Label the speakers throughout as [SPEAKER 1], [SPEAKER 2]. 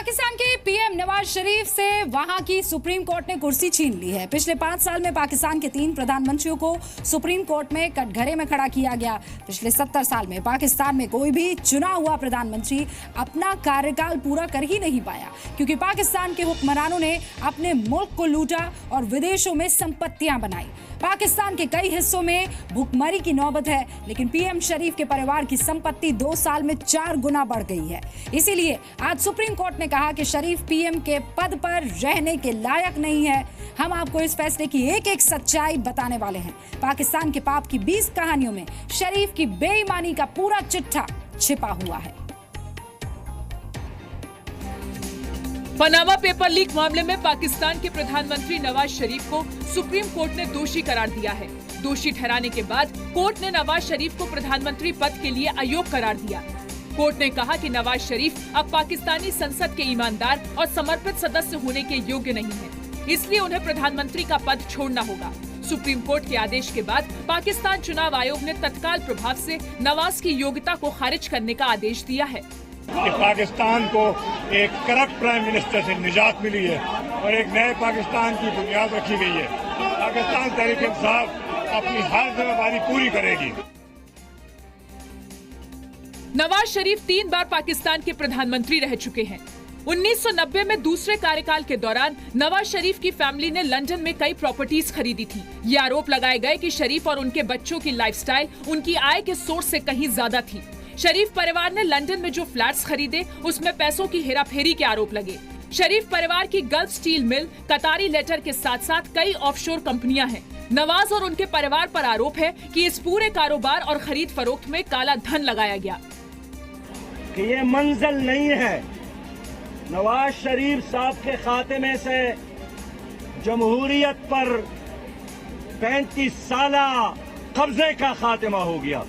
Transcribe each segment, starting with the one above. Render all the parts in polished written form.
[SPEAKER 1] पाकिस्तान के पीएम नवाज शरीफ से वहां की सुप्रीम कोर्ट ने कुर्सी छीन ली है। पिछले 5 साल में पाकिस्तान के 3 प्रधानमंत्रियों को सुप्रीम कोर्ट में कटघरे में खड़ा किया गया। पिछले 70 साल में पाकिस्तान में कोई भी चुना हुआ प्रधानमंत्री अपना कार्यकाल पूरा कर ही नहीं पाया, क्योंकि पाकिस्तान के हुक्मरानों ने अपने मुल्क को लूटा और विदेशों में संपत्तियां बनाई। पाकिस्तान के कई हिस्सों में भुखमरी की नौबत है, लेकिन पीएम शरीफ के परिवार की संपत्ति 2 साल में 4 गुना बढ़ गई है। इसीलिए आज सुप्रीम कोर्ट ने कहा कि शरीफ पीएम के पद पर रहने के लायक नहीं है। हम आपको इस फैसले की एक-एक सच्चाई बताने वाले हैं। पाकिस्तान के पाप की 20 कहानियों में शरीफ की बेईमानी का पूरा चिट्ठा छिपा हुआ है।
[SPEAKER 2] पनामा पेपर लीक मामले में पाकिस्तान के प्रधानमंत्री नवाज शरीफ को सुप्रीम कोर्ट ने दोषी करार दिया है। दोषी ठहराने के बाद कोर्ट ने नवाज शरीफ को प्रधानमंत्री पद के लिए अयोग्य करार दिया। कोर्ट ने कहा कि नवाज शरीफ अब पाकिस्तानी संसद के ईमानदार और समर्पित सदस्य होने के योग्य नहीं है, इसलिए उन्हें प्रधानमंत्री का पद छोड़ना होगा। सुप्रीम कोर्ट के आदेश के बाद पाकिस्तान चुनाव आयोग ने तत्काल प्रभाव से नवाज की योग्यता को खारिज करने का आदेश दिया है।
[SPEAKER 3] कि पाकिस्तान को एक करप्ट प्राइम मिनिस्टर से निजात मिली है और एक नए पाकिस्तान की बुनियाद रखी गई है। पाकिस्तान तहरीक-ए-इंसाफ अपनी हर जिम्मेदारी पूरी करेगी।
[SPEAKER 2] नवाज शरीफ 3 बार पाकिस्तान के प्रधानमंत्री रह चुके हैं। 1990 में दूसरे कार्यकाल के दौरान नवाज शरीफ की फैमिली ने लंदन में कई प्रॉपर्टीज खरीदी थी। ये आरोप लगाए गए कि शरीफ और उनके बच्चों की लाइफस्टाइल उनकी आय के सोर्स से कहीं ज्यादा थी। शरीफ परिवार ने लंदन में जो फ्लैट्स खरीदे उसमें पैसों की हेराफेरी के आरोप लगे। शरीफ परिवार की गल्फ स्टील मिल, कतारी लेटर के साथ साथ कई ऑफशोर कंपनियां हैं। नवाज और उनके परिवार पर आरोप है कि इस पूरे कारोबार और खरीद फरोख्त में काला धन लगाया गया।
[SPEAKER 4] कि ये मंजिल नहीं है। नवाज शरीफ साहब के खाते में से जमहूरियत पर 35 साला कब्जे का खात्मा हो गया।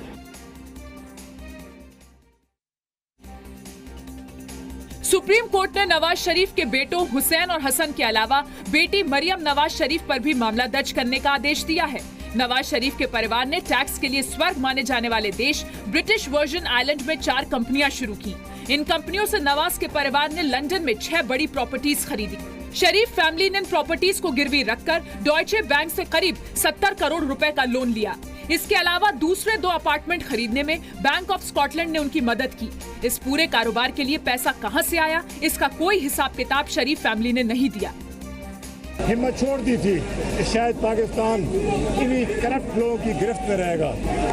[SPEAKER 2] सुप्रीम कोर्ट ने नवाज शरीफ के बेटों हुसैन और हसन के अलावा बेटी मरियम नवाज शरीफ पर भी मामला दर्ज करने का आदेश दिया है। नवाज शरीफ के परिवार ने टैक्स के लिए स्वर्ग माने जाने वाले देश ब्रिटिश वर्जिन आइलैंड में 4 कंपनियां शुरू की। इन कंपनियों से नवाज के परिवार ने लंदन में 6 बड़ी प्रॉपर्टीज खरीदी। शरीफ फैमिली ने इन प्रॉपर्टीज को गिरवी रखकर डॉयचे बैंक से करीब 70 करोड़ रुपए का लोन लिया। इसके अलावा दूसरे 2 अपार्टमेंट खरीदने में बैंक ऑफ स्कॉटलैंड ने उनकी मदद की। इस पूरे कारोबार के लिए पैसा कहां से आया, इसका कोई हिसाब किताब शरीफ फैमिली ने नहीं दिया।
[SPEAKER 3] हिम्मत छोड़ दी थी कि शायद पाकिस्तान इन्हीं करप्ट लोगों की गिरफ्त में रहेगा।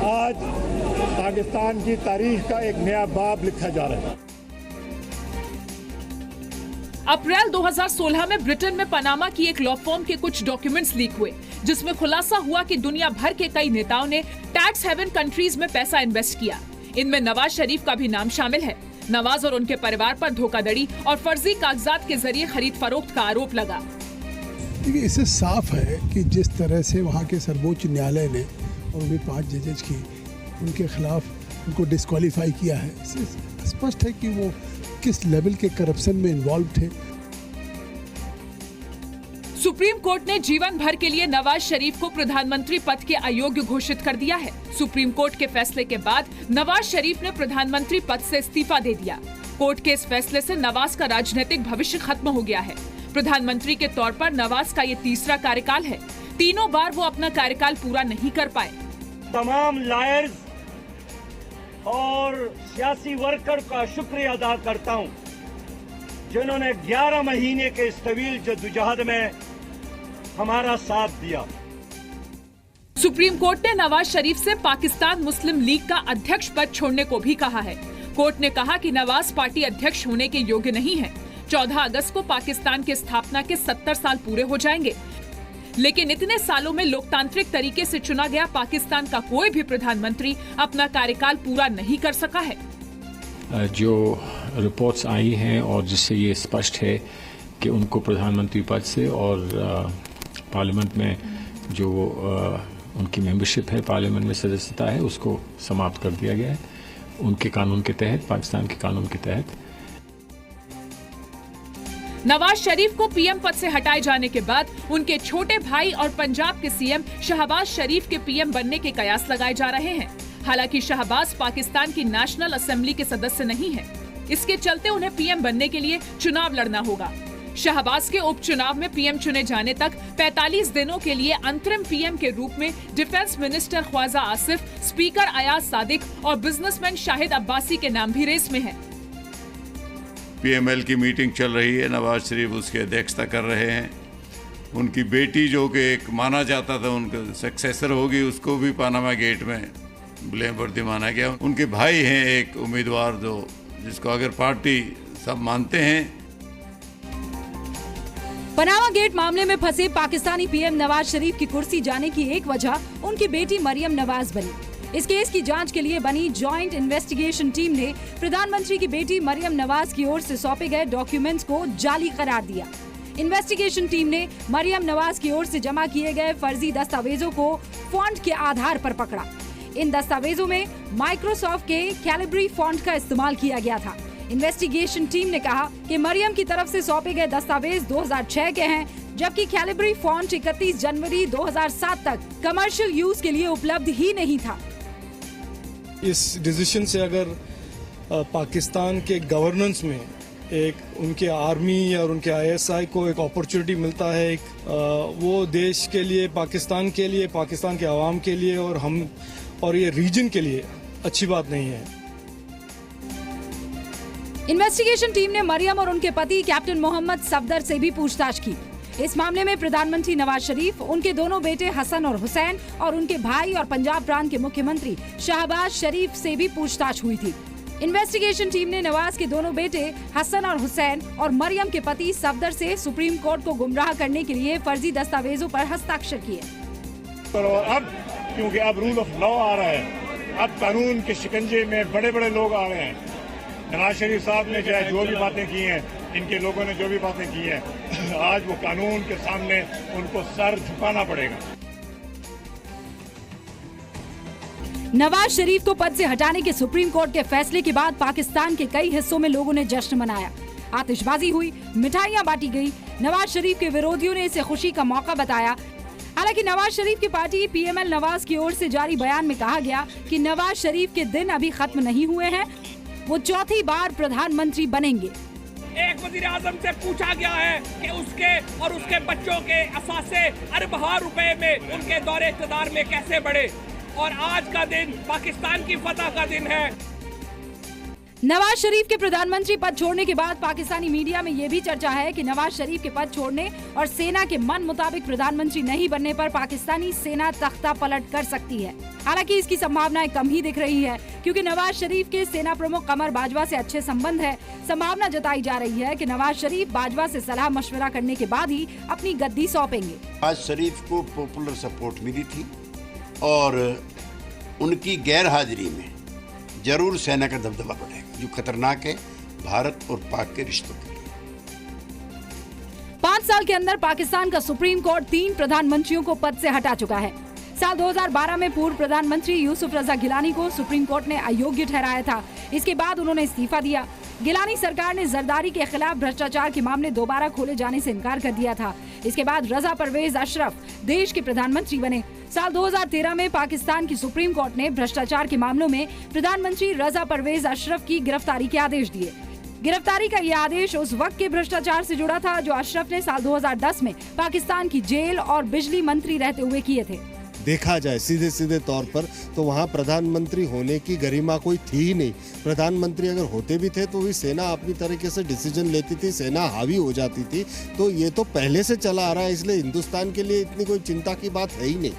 [SPEAKER 3] आज पाकिस्तान की तारीख का एक नया बाब लिखा जा रहा है।
[SPEAKER 2] अप्रैल 2016 में ब्रिटेन में पनामा की एक लॉ फर्म के कुछ डॉक्यूमेंट्स लीक हुए, जिसमें खुलासा हुआ कि दुनिया भर के कई नेताओं ने टैक्स हेवन कंट्रीज में पैसा इन्वेस्ट किया। इनमें नवाज शरीफ का भी नाम शामिल है। नवाज और उनके परिवार पर धोखाधड़ी और फर्जी कागजात के जरिए खरीद फरोख्त का आरोप लगा।
[SPEAKER 5] देखिए, इससे साफ है कि जिस तरह से वहाँ के सर्वोच्च न्यायालय ने और उन्हें 5 जजेज की उनके खिलाफ उनको डिस्क्वालीफाई किया है, इससे स्पष्ट है कि वो किस लेवल के करप्शन में इन्वॉल्व थे।
[SPEAKER 2] सुप्रीम कोर्ट ने जीवन भर के लिए नवाज शरीफ को प्रधानमंत्री पद के अयोग्य घोषित कर दिया है। सुप्रीम कोर्ट के फैसले के बाद नवाज शरीफ ने प्रधानमंत्री पद से इस्तीफा दे दिया। कोर्ट के इस फैसले से नवाज का राजनीतिक भविष्य खत्म हो गया है। प्रधानमंत्री के तौर पर नवाज का ये तीसरा कार्यकाल है। तीनों बार वो अपना कार्यकाल पूरा नहीं कर पाए।
[SPEAKER 4] तमाम लायर्स और सियासी वर्कर का शुक्रिया अदा करता हूं, जिन्होंने 11 महीने के इस तवील जद्दोजहद में हमारा साथ दिया।
[SPEAKER 2] सुप्रीम कोर्ट ने नवाज शरीफ से पाकिस्तान मुस्लिम लीग का अध्यक्ष पद छोड़ने को भी कहा है। कोर्ट ने कहा कि नवाज पार्टी अध्यक्ष होने के योग्य नहीं है। 14 अगस्त को पाकिस्तान की स्थापना के 70 साल पूरे हो जाएंगे, लेकिन इतने सालों में लोकतांत्रिक तरीके से चुना गया पाकिस्तान का कोई भी प्रधानमंत्री अपना कार्यकाल पूरा नहीं कर सका है।
[SPEAKER 6] जो रिपोर्ट्स आई हैं और जिससे ये स्पष्ट है कि उनको प्रधानमंत्री पद से और पार्लियामेंट में जो उनकी मेंबरशिप है, पार्लियामेंट में सदस्यता है, उसको समाप्त कर दिया गया है उनके कानून के तहत, पाकिस्तान के कानून के तहत।
[SPEAKER 2] नवाज शरीफ को पीएम पद से हटाए जाने के बाद उनके छोटे भाई और पंजाब के सीएम शहबाज शरीफ के पीएम बनने के कयास लगाए जा रहे हैं। हालांकि शहबाज पाकिस्तान की नेशनल असेंबली के सदस्य नहीं है। इसके चलते उन्हें पीएम बनने के लिए चुनाव लड़ना होगा। शहबाज के उपचुनाव में पीएम चुने जाने तक 45 दिनों के लिए अंतरिम पीएम के रूप में defence minister Khawaja Asif, speaker Ayaz Sadiq और बिजनेसमैन शाहिद अब्बासी के नाम भी रेस में हैं।
[SPEAKER 7] पीएमएल की मीटिंग चल रही है, नवाज शरीफ उसकी अध्यक्षता कर रहे हैं। उनकी बेटी जो कि एक माना जाता था उनका सक्सेसर होगी, उसको भी पानामा गेट में ब्लेम वर्दी माना गया। उनके भाई हैं एक उम्मीदवार जिसको अगर पार्टी सब मानते हैं।
[SPEAKER 1] पनामा गेट मामले में फंसे पाकिस्तानी पीएम नवाज शरीफ की कुर्सी जाने की एक वजह उनकी बेटी मरियम नवाज बनी। इस केस की जांच के लिए बनी जॉइंट इन्वेस्टिगेशन टीम ने प्रधानमंत्री की बेटी मरियम नवाज की ओर से सौंपे गए डॉक्यूमेंट्स को जाली करार दिया। इन्वेस्टिगेशन टीम ने मरियम नवाज की ओर से जमा किए गए फर्जी दस्तावेजों को फॉन्ट के आधार पर पकड़ा। इन दस्तावेजों में माइक्रोसॉफ्ट के कैलिब्री फॉन्ट का इस्तेमाल किया गया था। इन्वेस्टिगेशन टीम ने कहा कि मरियम की तरफ से सौंपे गए दस्तावेज 2006 के हैं, जबकि कैलिब्री फॉन्ट 31 जनवरी 2007 तक कमर्शियल यूज के लिए उपलब्ध ही नहीं था।
[SPEAKER 8] इस डिसीजन से अगर पाकिस्तान के गवर्नेंस में एक उनके आर्मी और उनके आईएसआई को एक अपॉर्चुनिटी मिलता है, वो देश के लिए, पाकिस्तान के लिए, पाकिस्तान के आवाम के लिए और ये रीजन के लिए अच्छी बात नहीं है।
[SPEAKER 1] इन्वेस्टिगेशन टीम ने मरियम और उनके पति कैप्टन मोहम्मद सफदर से भी पूछताछ की। इस मामले में प्रधानमंत्री नवाज शरीफ, उनके दोनों बेटे हसन और हुसैन और उनके भाई और पंजाब प्रांत के मुख्यमंत्री शहबाज शरीफ से भी पूछताछ हुई थी। इन्वेस्टिगेशन टीम ने नवाज के दोनों बेटे हसन और हुसैन और मरियम के पति सफदर से सुप्रीम कोर्ट को गुमराह करने के लिए फर्जी दस्तावेजों पर हस्ताक्षर किए।
[SPEAKER 3] अब क्योंकि अब रूल ऑफ लॉ आ रहा है, अब कानून के शिकंजे में बड़े बड़े लोग आ रहे हैं। नवाज शरीफ साहब ने चाहे जो भी बातें की हैं, इनके लोगों ने जो भी बातें की हैं, आज वो कानून के सामने उनको सर झुकाना पड़ेगा।
[SPEAKER 1] नवाज शरीफ को पद से हटाने के सुप्रीम कोर्ट के फैसले के बाद पाकिस्तान के कई हिस्सों में लोगों ने जश्न मनाया। आतिशबाजी हुई, मिठाइयां बांटी गई। नवाज शरीफ के विरोधियों ने इसे खुशी का मौका बताया। हालांकि नवाज शरीफ की पार्टी पीएमएल नवाज की ओर से जारी बयान में कहा गया कि नवाज शरीफ के दिन अभी खत्म नहीं हुए हैं, वो चौथी बार प्रधानमंत्री बनेंगे।
[SPEAKER 9] एक वजीर आजम से पूछा गया है कि उसके और उसके बच्चों के असासे अरबहार रुपए में उनके दौरे इक़्तिदार में कैसे बढ़े, और आज का दिन पाकिस्तान की फतह का दिन है।
[SPEAKER 1] नवाज शरीफ के प्रधानमंत्री पद छोड़ने के बाद पाकिस्तानी मीडिया में ये भी चर्चा है कि नवाज शरीफ के पद छोड़ने और सेना के मन मुताबिक प्रधानमंत्री नहीं बनने पर पाकिस्तानी सेना तख्ता पलट कर सकती है। हालांकि इसकी संभावनाएं कम ही दिख रही है, क्योंकि नवाज शरीफ के सेना प्रमुख कमर बाजवा से अच्छे संबंध है। संभावना जताई जा रही है कि नवाज शरीफ बाजवा से सलाह मशवरा करने के बाद ही अपनी गद्दी सौंपेंगे।
[SPEAKER 10] नवाज शरीफ को पॉपुलर सपोर्ट मिली थी और उनकी गैर हाजिरी में जरूर सेना का दबदबा बढ़ेगा, जो खतरनाक है भारत और पाक के रिश्तों के लिए।
[SPEAKER 1] 5 साल के अंदर पाकिस्तान का सुप्रीम कोर्ट 3 प्रधानमंत्रियों को पद से हटा चुका है। साल 2012 में पूर्व प्रधानमंत्री यूसुफ रजा गिलानी को सुप्रीम कोर्ट ने अयोग्य ठहराया था। इसके बाद उन्होंने इस्तीफा दिया। गिलानी सरकार ने जरदारी के खिलाफ भ्रष्टाचार के मामले दोबारा खोले जाने से इनकार कर दिया था। इसके बाद रजा परवेज अशरफ देश के प्रधानमंत्री बने। साल 2013 में पाकिस्तान की सुप्रीम कोर्ट ने भ्रष्टाचार के मामलों में प्रधानमंत्री रजा परवेज अशरफ की गिरफ्तारी के आदेश दिए। गिरफ्तारी का यह आदेश उस वक्त के भ्रष्टाचार से जुड़ा था जो अशरफ ने साल 2010 में पाकिस्तान की जेल और बिजली मंत्री रहते हुए किए थे।
[SPEAKER 11] देखा जाए सीधे तौर पर तो वहाँ प्रधानमंत्री होने की गरिमा कोई थी ही नहीं। प्रधानमंत्री अगर होते भी थे तो भी सेना अपनी तरीके से डिसीजन लेती थी, सेना हावी हो जाती थी। तो ये तो पहले से चला आ रहा है, इसलिए हिंदुस्तान के लिए इतनी कोई चिंता की बात है ही नहीं।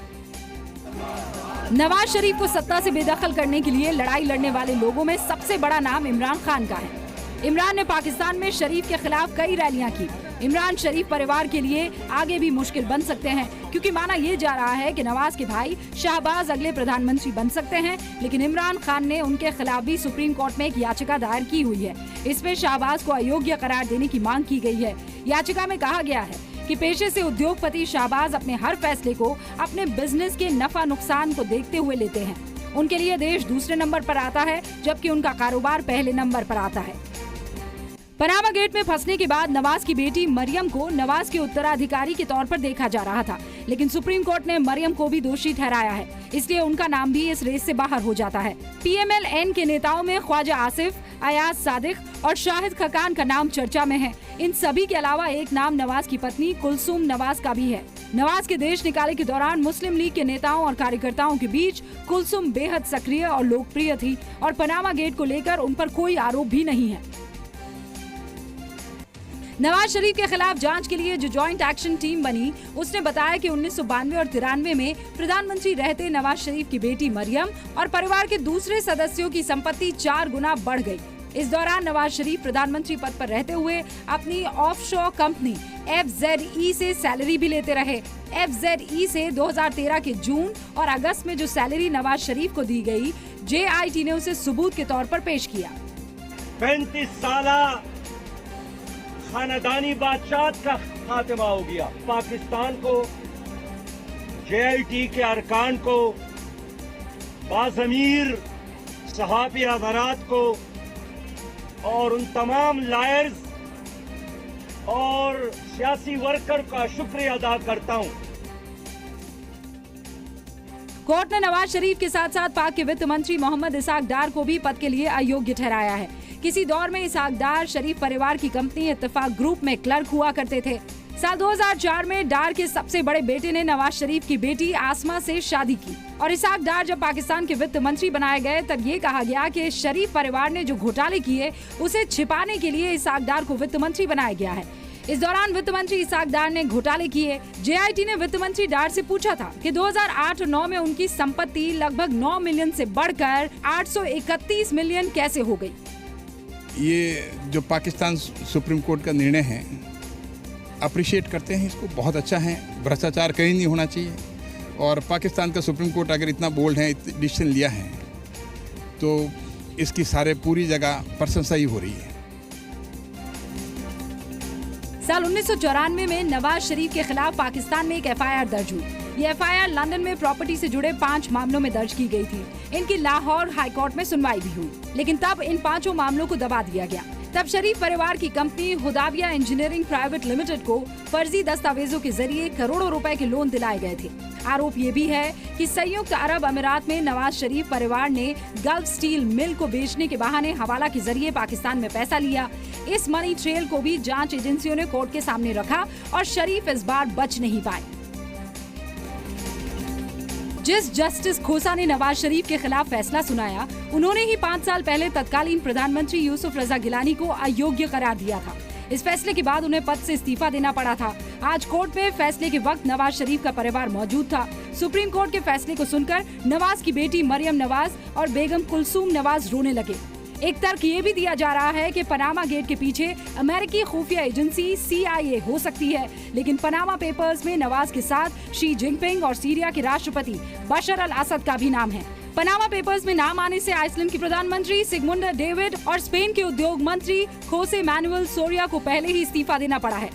[SPEAKER 1] नवाज शरीफ को सत्ता से बेदखल करने के लिए लड़ाई लड़ने वाले लोगों में सबसे बड़ा नाम इमरान खान का है। इमरान ने पाकिस्तान में शरीफ के खिलाफ कई रैलियां की। इमरान शरीफ परिवार के लिए आगे भी मुश्किल बन सकते हैं, क्योंकि माना यह जा रहा है कि नवाज के भाई शहबाज अगले प्रधानमंत्री बन सकते हैं। लेकिन इमरान खान ने उनके खिलाफ भी सुप्रीम कोर्ट में एक याचिका दायर की हुई है। इसमें शहबाज को अयोग्य करार देने की मांग की गई है। याचिका में कहा गया है कि पेशे से उद्योगपति शहबाज अपने हर फैसले को अपने बिजनेस के नफा नुकसान को देखते हुए लेते हैं। उनके लिए देश दूसरे नंबर पर आता है, जबकि उनका कारोबार पहले नंबर पर आता है। पनामा गेट में फंसने के बाद नवाज की बेटी मरियम को नवाज के उत्तराधिकारी के तौर पर देखा जा रहा था, लेकिन सुप्रीम कोर्ट ने मरियम को भी दोषी ठहराया है, इसलिए उनका नाम भी इस रेस से बाहर हो जाता है। PMLN के नेताओं में ख्वाजा आसिफ, अयाज सादिक और शाहिद खकान का नाम चर्चा में है। इन सभी के अलावा एक नाम नवाज की पत्नी कुलसूम नवाज का भी है। नवाज के देश निकाले के दौरान मुस्लिम लीग के नेताओं और कार्यकर्ताओं के बीच कुलसूम बेहद सक्रिय और लोकप्रिय थी और पनामा गेट को लेकर उन पर कोई आरोप भी नहीं है। नवाज शरीफ के खिलाफ जांच के लिए जो जॉइंट एक्शन टीम बनी, उसने बताया कि 1992 और 93 में प्रधानमंत्री रहते नवाज शरीफ की बेटी मरियम और परिवार के दूसरे सदस्यों की संपत्ति 4 गुना बढ़ गई। इस दौरान नवाज शरीफ प्रधानमंत्री पद पर रहते हुए अपनी ऑफशोर कंपनी FZE से सैलरी भी लेते रहे। FZE से 2013 के जून और अगस्त में जो सैलरी नवाज शरीफ को दी गई, JIT ने उसे सबूत के तौर पर पेश किया।
[SPEAKER 4] 35 साल खानदानी बादशाहत का खात्मा हो गया। पाकिस्तान को, JIT के अरकान को, बाज़मीर सहाफ़ी हज़रात को और उन तमाम लायर्स और सियासी वर्कर का शुक्रिया अदा करता हूं।
[SPEAKER 1] कोर्ट ने नवाज शरीफ के साथ साथ पाक के वित्त मंत्री मोहम्मद इसाक डार को भी पद के लिए अयोग्य ठहराया है। किसी दौर में इसाक डार शरीफ परिवार की कंपनी इत्तेफाक ग्रुप में क्लर्क हुआ करते थे। साल 2004 में डार के सबसे बड़े बेटे ने नवाज शरीफ की बेटी आसमा से शादी की और इसाक डार जब पाकिस्तान के वित्त मंत्री बनाए गए तब ये कहा गया कि शरीफ परिवार ने जो घोटाले किए उसे छिपाने के लिए इसाक डार को वित्त मंत्री बनाया गया है। इस दौरान वित्त मंत्री इसाक डार ने घोटाले किए। JIT ने वित्त मंत्री डार से पूछा था कि 2008 और 9 में उनकी संपत्ति लगभग 9 मिलियन से बढ़कर 831 मिलियन कैसे हो गई।
[SPEAKER 12] ये जो पाकिस्तान सुप्रीम कोर्ट का निर्णय है, अप्रिशिएट करते हैं इसको, बहुत अच्छा है। भ्रष्टाचार कहीं नहीं होना चाहिए और पाकिस्तान का सुप्रीम कोर्ट अगर इतना बोल्ड है, डिसीजन लिया है तो इसकी सारे पूरी जगह प्रशंसा ही हो रही है।
[SPEAKER 1] साल 1994 में नवाज शरीफ के खिलाफ पाकिस्तान में एक FIR दर्ज हुई। ये FIR लंदन में प्रॉपर्टी से जुड़े 5 मामलों में दर्ज की गई थी। इनकी लाहौर हाईकोर्ट में सुनवाई भी हुई, लेकिन तब इन 5 मामलों को दबा दिया गया। तब शरीफ परिवार की कंपनी हुदाविया इंजीनियरिंग प्राइवेट लिमिटेड को फर्जी दस्तावेजों के जरिए करोड़ों रुपए के लोन दिलाए गए थे। आरोप ये भी है कि संयुक्त अरब अमीरात में नवाज शरीफ परिवार ने गल्फ स्टील मिल को बेचने के बहाने हवाला के जरिए पाकिस्तान में पैसा लिया। इस मनी ट्रेल को भी जांच एजेंसियों ने कोर्ट के सामने रखा और शरीफ इस बार बच नहीं पाए। जिस जस्टिस खोसा ने नवाज शरीफ के खिलाफ फैसला सुनाया, उन्होंने ही 5 साल पहले तत्कालीन प्रधानमंत्री यूसुफ रजा गिलानी को अयोग्य करार दिया था। इस फैसले के बाद उन्हें पद से इस्तीफा देना पड़ा था। आज कोर्ट में फैसले के वक्त नवाज शरीफ का परिवार मौजूद था। सुप्रीम कोर्ट के फैसले को सुनकर नवाज की बेटी मरियम नवाज और बेगम कुलसूम नवाज रोने लगे। एक तर्क ये भी दिया जा रहा है कि पनामा गेट के पीछे अमेरिकी खुफिया एजेंसी CIA हो सकती है, लेकिन पनामा पेपर्स में नवाज के साथ शी जिनपिंग और सीरिया के राष्ट्रपति बशर अल असद का भी नाम है। पनामा पेपर्स में नाम आने से आइसलैंड की प्रधानमंत्री सिगमुंडा डेविड और स्पेन के उद्योग मंत्री खोसे मैनुअल सोरिया को पहले ही इस्तीफा देना पड़ा है।